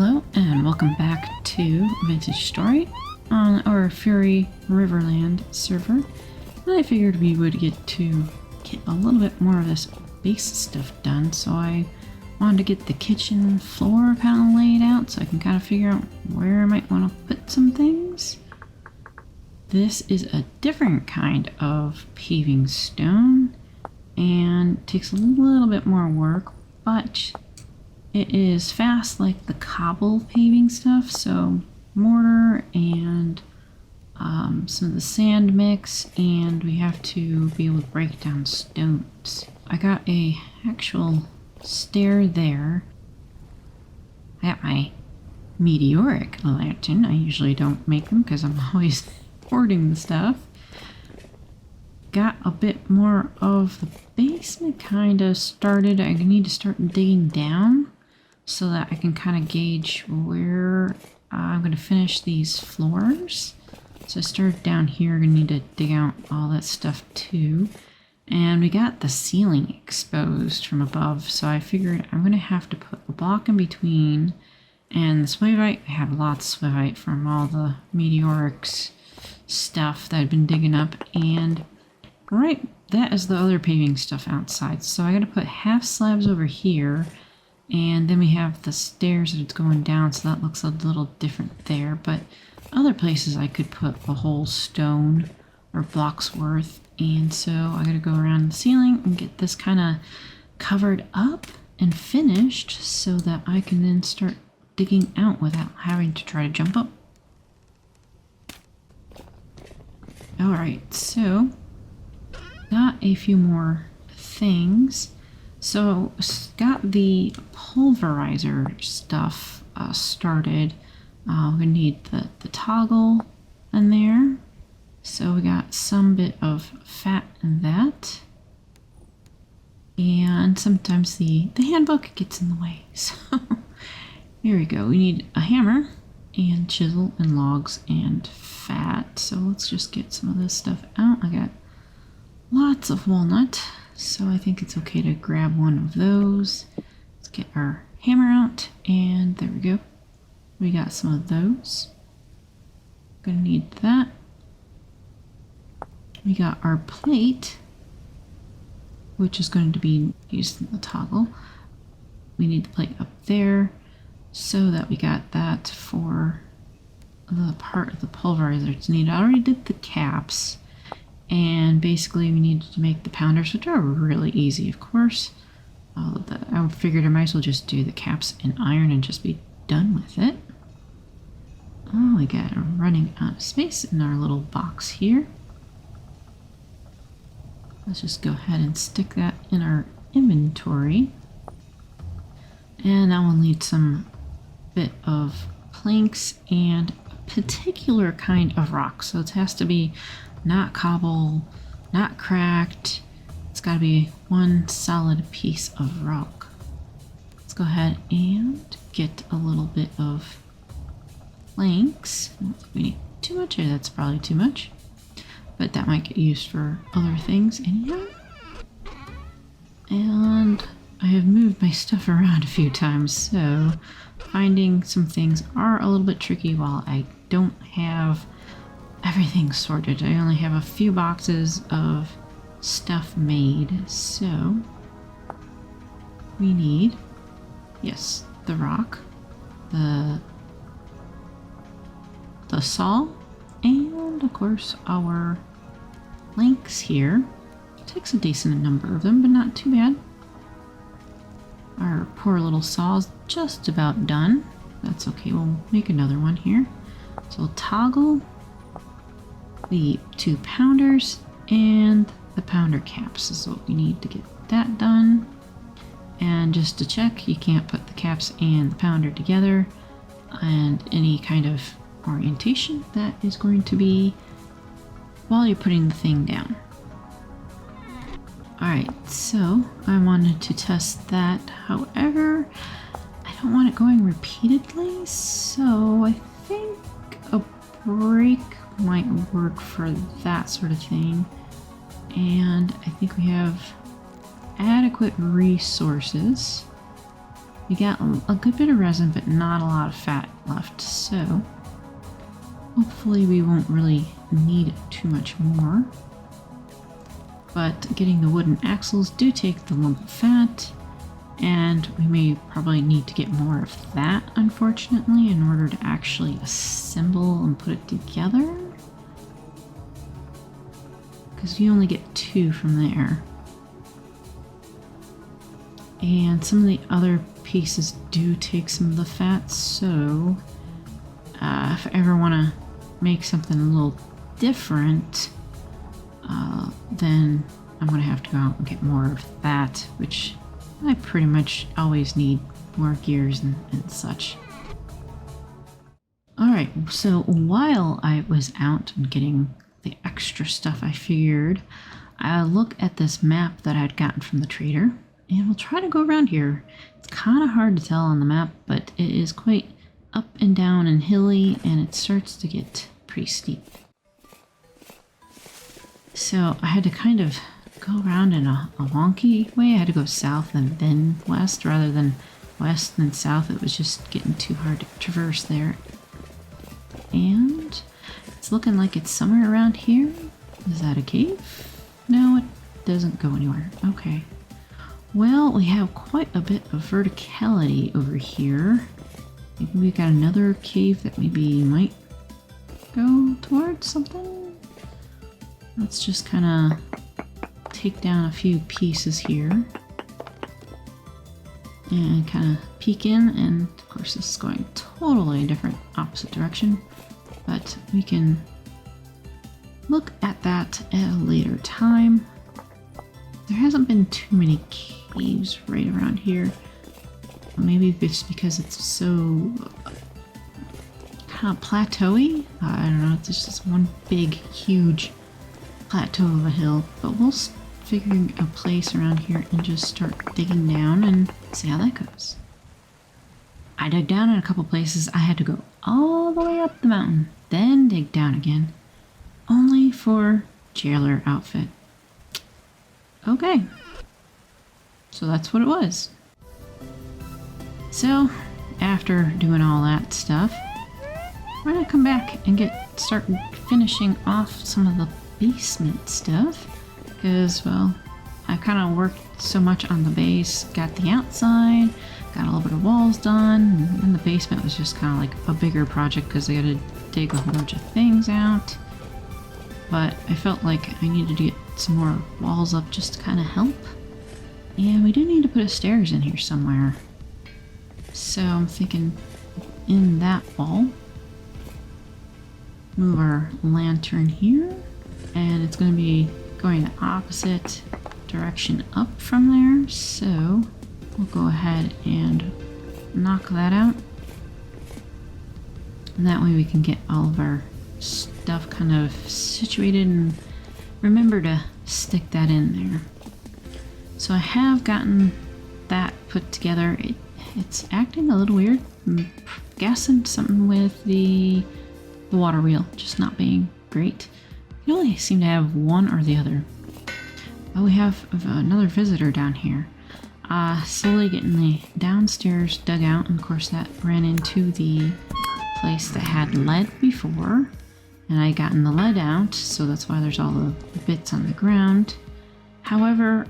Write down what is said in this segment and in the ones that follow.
Hello and welcome back to Vintage Story on our Fury Riverland server. And I figured we would get a little bit more of this base stuff done, so I wanted to get the kitchen floor panel laid out so I can kind of figure out where I might want to put some things. This is a different kind of paving stone and takes a little bit more work, but it is fast like the cobble paving stuff, so mortar and some of the sand mix, and we have to be able to break down stones. I got a actual stair there. I got my meteoric lantern. I usually don't make them because I'm always hoarding the stuff. Got a bit more of the basement kind of started. I need to start digging down so that I can kind of gauge where I'm going to finish these floors. So I started down here. I'm going to need to dig out all that stuff too. And we got the ceiling exposed from above, so I figured I'm going to have to put a block in between. And the swivite, I have lots of swivite from all the meteorics stuff that I've been digging up. And right, that is the other paving stuff outside. So I got to put half slabs over here. And then we have the stairs that it's going down, so that looks a little different there. But other places I could put a whole stone or blocks worth. And so I gotta go around the ceiling and get this kind of covered up and finished so that I can then start digging out without having to try to jump up. Alright, so got a few more things. So got the pulverizer stuff started. We're gonna need the toggle in there. So we got some bit of fat in that. And sometimes the handbook gets in the way. So here we go. We need a hammer and chisel and logs and fat. So let's just get some of this stuff out. I got lots of walnut, so I think it's okay to grab one of those. Let's get our hammer out, and there we go. We got some of those. Gonna need that. We got our plate, which is going to be used in the toggle. We need the plate up there so that we got that for the part of the pulverizer it's needed. I already did the caps, and basically we needed to make the pounders, which are really easy, of course. I figured I might as well just do the caps in iron and just be done with it. Oh, we got running out of space in our little box here. Let's just go ahead and stick that in our inventory. And now we'll need some bit of planks and a particular kind of rock. So it has to be not cobble, not cracked. It's got to be one solid piece of rock. Let's go ahead and get a little bit of planks. I don't think we need too much, or that's probably too much. But that might get used for other things anyhow. And I have moved my stuff around a few times, so finding some things are a little bit tricky while I don't have everything sorted. I only have a few boxes of stuff made, so we need, yes, the rock, the saw, and of course our planks here. It takes a decent number of them, but not too bad. Our poor little saw is just about done. That's okay, we'll make another one here. So we'll toggle the 2 pounders and the pounder caps is what we need to get that done. And just to check, you can't put the caps and the pounder together, and any kind of orientation that is going to be while you're putting the thing down. Alright, so I wanted to test that. However, I don't want it going repeatedly, so I think a break might work for that sort of thing. And I think we have adequate resources we got a good bit of resin, but not a lot of fat left, so hopefully we won't really need too much more. But getting the wooden axles do take the lump of fat, and we may probably need to get more of that, unfortunately, in order to actually assemble and put it together. Because you only get 2 from there. And some of the other pieces do take some of the fat, so if I ever want to make something a little different, then I'm going to have to go out and get more of that, which I pretty much always need more gears and such. Alright, so while I was out and getting the extra stuff, I figured I'll look at this map that I'd gotten from the trader, and we'll try to go around here. It's kind of hard to tell on the map, but it is quite up and down and hilly, and it starts to get pretty steep. So I had to kind of go around in a wonky way. I had to go south and then west rather than west and south. It was just getting too hard to traverse there. And it's looking like it's somewhere around here. Is that a cave? No, it doesn't go anywhere. Okay. Well, we have quite a bit of verticality over here. Maybe we got another cave that maybe might go towards something. Let's just kind of take down a few pieces here and kind of peek in, and of course this is going totally different opposite direction, but we can look at that at a later time. There hasn't been too many caves right around here. Maybe it's because it's so kind of plateauy. I don't know, it's just one big huge plateau of a hill, but we'll figure a place around here and just start digging down and see how that goes. I dug down in a couple places. I had to go all the way up the mountain, then dig down again, only for jailer outfit. Okay, so that's what it was. So after doing all that stuff, we're gonna come back and start finishing off some of the basement stuff, because, well, I kind of worked so much on the base, got the outside, got a little bit of walls done, and the basement was just kind of like a bigger project because I got to dig a whole bunch of things out. But I felt like I needed to get some more walls up just to kind of help, and we do need to put a stairs in here somewhere. So I'm thinking in that wall, move our lantern here, and it's going to be going the opposite direction up from there, so we'll go ahead and knock that out, and that way we can get all of our stuff kind of situated, and remember to stick that in there. So I have gotten that put together. It's acting a little weird. I'm guessing something with the water wheel just not being great. You only seem to have one or the other. Oh, we have another visitor down here. Slowly getting the downstairs dug out, and of course that ran into the place that had lead before, and I gotten the lead out, so that's why there's all the bits on the ground. However,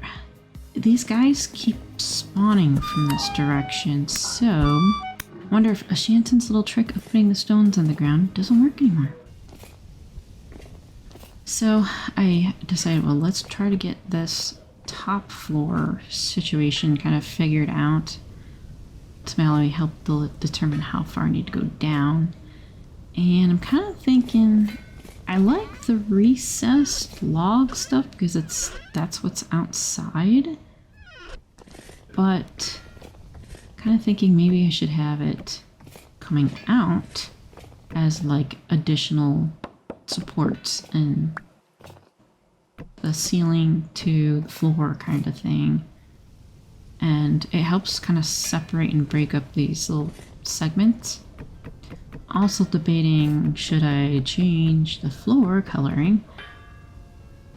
these guys keep spawning from this direction, so I wonder if Ashanton's little trick of putting the stones on the ground doesn't work anymore. So I decided, well, let's try to get this top floor situation kind of figured out. It's Mallory helped determine how far I need to go down. And I'm kind of thinking, I like the recessed log stuff because that's what's outside. But kind of thinking maybe I should have it coming out as like additional supports and the ceiling to the floor kind of thing, and it helps kind of separate and break up these little segments. Also debating, should I change the floor coloring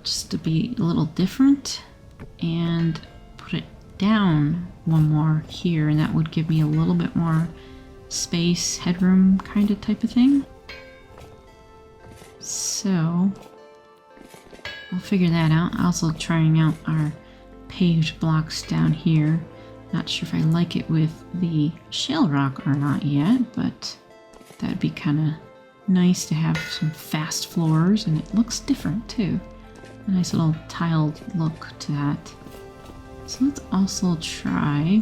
just to be a little different and put it down one more here, and that would give me a little bit more space, headroom kind of type of thing. So we'll figure that out. Also trying out our paved blocks down here. Not sure if I like it with the shale rock or not yet, but that'd be kind of nice to have some fast floors, and it looks different too. A nice little tiled look to that. So let's also try,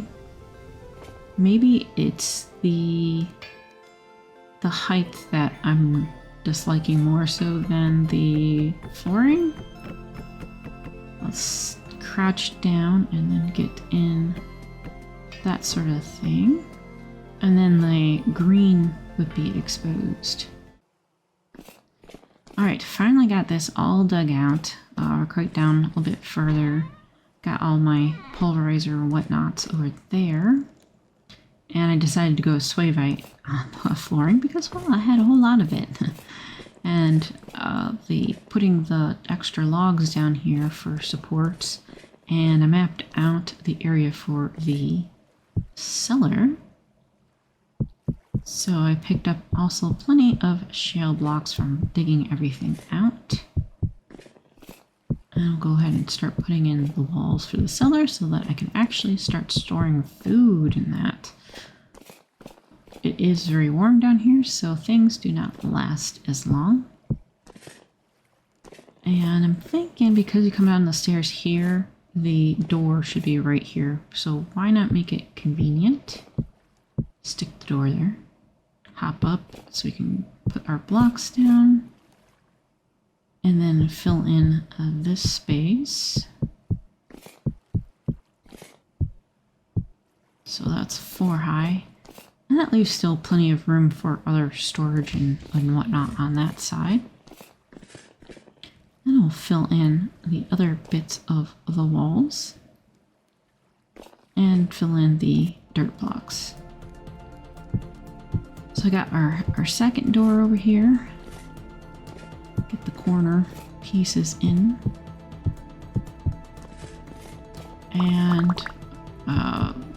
maybe it's the height that I'm disliking more so than the flooring. Let's crouch down and then get in that sort of thing. And then the green would be exposed. Alright, finally got this all dug out. Quite down a little bit further. Got all my pulverizer and whatnots over there. And I decided to go swayvite on the flooring because, well, I had a whole lot of it. And putting the extra logs down here for supports. And I mapped out the area for the cellar. So I picked up also plenty of shale blocks from digging everything out. And I'll go ahead and start putting in the walls for the cellar so that I can actually start storing food in that. It is very warm down here, so things do not last as long. And I'm thinking because you come down the stairs here, the door should be right here. So why not make it convenient? Stick the door there. Hop up so we can put our blocks down. And then fill in this space. So that's 4 high. And that leaves still plenty of room for other storage and whatnot on that side. Then I'll fill in the other bits of the walls. And fill in the dirt blocks. So I got our second door over here. Get the corner pieces in. And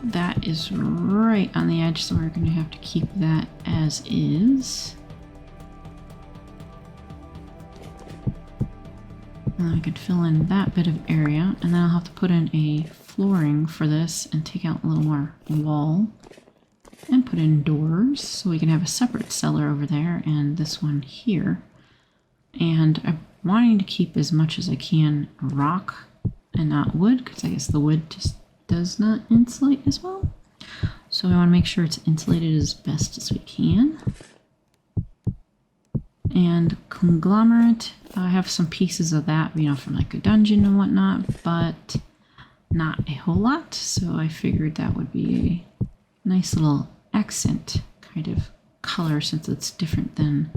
that is right on the edge, so we're going to have to keep that as is. And I could fill in that bit of area, and then I'll have to put in a flooring for this and take out a little more wall. And put in doors, so we can have a separate cellar over there and this one here. And I'm wanting to keep as much as I can rock and not wood, because I guess the wood just does not insulate as well. So we want to make sure it's insulated as best as we can. And conglomerate, I have some pieces of that, you know, from like a dungeon and whatnot, but not a whole lot. So I figured that would be a nice little accent kind of color, since it's different than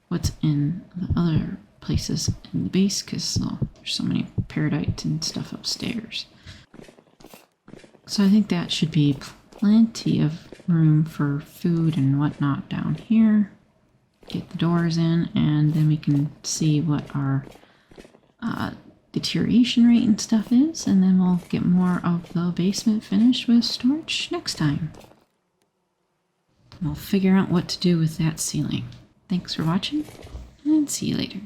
what's in the other places in the base, because there's so many peridite and stuff upstairs. So I think that should be plenty of room for food and whatnot down here. Get the doors in, and then we can see what our deterioration rate and stuff is, and then we'll get more of the basement finished with storage next time. We'll figure out what to do with that ceiling. Thanks for watching, and see you later.